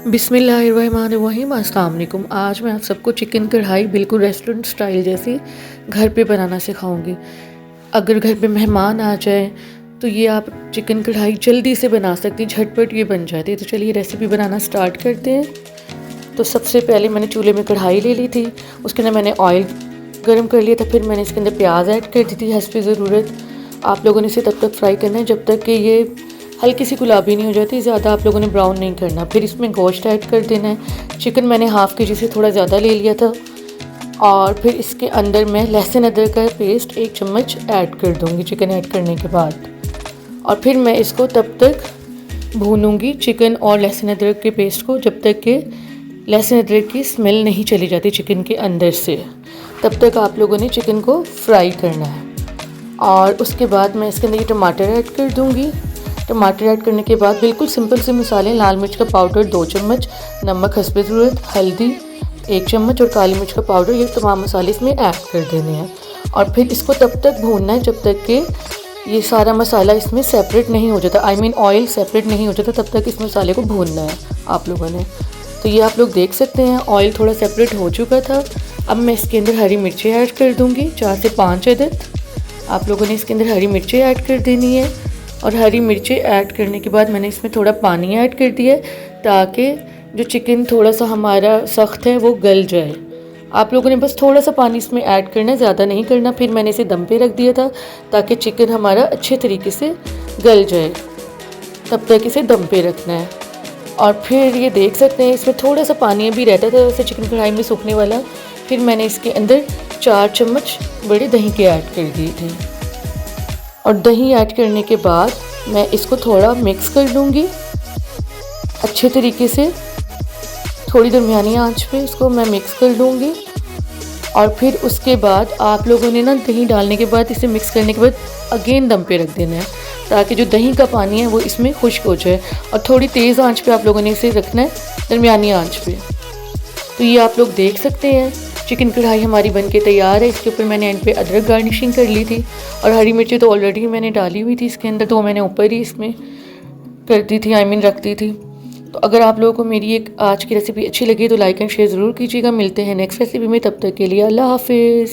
बिस्मिल्लाहिर्रहमानिर्रहीम। अस्सलाम वालेकुम। आज मैं आप सबको चिकन कढ़ाई बिल्कुल रेस्टोरेंट स्टाइल जैसी घर पे बनाना सिखाऊंगी। अगर घर पे मेहमान आ जाए तो ये आप चिकन कढ़ाई जल्दी से बना सकती, झटपट ये बन जाती है। तो चलिए रेसिपी बनाना स्टार्ट करते हैं। तो सबसे पहले मैंने चूल्हे में कढ़ाई ले ली थी, उसके अंदर मैंने ऑयल गर्म कर लिया था। फिर मैंने इसके अंदर प्याज ऐड कर दी थी हस्बे ज़रूरत। आप लोगों ने इसे तब तक फ्राई करना है जब तक कि ये हल्की सी गुलाबी नहीं हो जाती, ज़्यादा आप लोगों ने ब्राउन नहीं करना। फिर इसमें गोश्त ऐड कर देना है। चिकन मैंने हाफ़ के जी से थोड़ा ज़्यादा ले लिया था। और फिर इसके अंदर मैं लहसुन अदरक का पेस्ट 1 चम्मच ऐड कर दूँगी चिकन ऐड करने के बाद। और फिर मैं इसको तब तक भूनूँगी चिकन और लहसुन अदरक के पेस्ट को जब तक कि लहसुन अदरक की स्मेल नहीं चली जाती चिकन के अंदर से। तब तक आप लोगों ने चिकन को फ्राई करना है। और उसके बाद मैं इसके अंदर ये टमाटर ऐड कर दूँगी। टमाटर ऐड करने के बाद बिल्कुल सिंपल से मसाले, लाल मिर्च का पाउडर 2 चम्मच, नमक हस्बे ज़रूरत, हल्दी 1 चम्मच और काली मिर्च का पाउडर, ये तमाम मसाले इसमें ऐड कर देने हैं। और फिर इसको तब तक भूनना है जब तक कि ये सारा मसाला इसमें सेपरेट नहीं हो जाता, ऑयल सेपरेट नहीं हो जाता, तब तक इस मसाले को भूनना है आप लोगों ने। तो ये आप लोग देख सकते हैं ऑयल थोड़ा सेपरेट हो चुका था। अब मैं इसके अंदर हरी मिर्चें ऐड कर दूँगी, 4 से 5 अदद। आप लोगों ने इसके अंदर हरी मिर्चें ऐड कर देनी है। और हरी मिर्चें ऐड करने के बाद मैंने इसमें थोड़ा पानी ऐड कर दिया ताकि जो चिकन थोड़ा सा हमारा सख्त है वो गल जाए। आप लोगों ने बस थोड़ा सा पानी इसमें ऐड करना है, ज़्यादा नहीं करना। फिर मैंने इसे दम पे रख दिया था ताकि चिकन हमारा अच्छे तरीके से गल जाए, तब तक इसे दम पे रखना है। और फिर ये देख सकते हैं इसमें थोड़ा सा पानी भी रहता था वैसे चिकन कढ़ाई में सूखने वाला। फिर मैंने इसके अंदर 4 चम्मच बड़े दही के ऐड कर दिए थे। और दही ऐड करने के बाद मैं इसको थोड़ा मिक्स कर लूँगी अच्छे तरीके से। थोड़ी दरमियानी आंच पे इसको मैं मिक्स कर लूँगी। और फिर उसके बाद आप लोगों ने ना दही डालने के बाद, इसे मिक्स करने के बाद अगेन दम पे रख देना है ताकि जो दही का पानी है वो इसमें खुश्क हो जाए। और थोड़ी तेज़ आंच पे आप लोगों ने इसे रखना है, दरमियानी आंच पे। तो ये आप लोग देख सकते हैं चिकन कढ़ाई हमारी बनके तैयार है। इसके ऊपर मैंने एंड पे अदरक गार्निशिंग कर ली थी और हरी मिर्ची तो ऑलरेडी मैंने डाली हुई थी इसके अंदर, तो मैंने ऊपर ही इसमें कर दी थी, रख दी थी। तो अगर आप लोगों को मेरी एक आज की रेसिपी अच्छी लगी तो लाइक एंड शेयर ज़रूर कीजिएगा। मिलते हैं नेक्स्ट रेसिपी में, तब तक के लिए अल्लाह हाफिज़।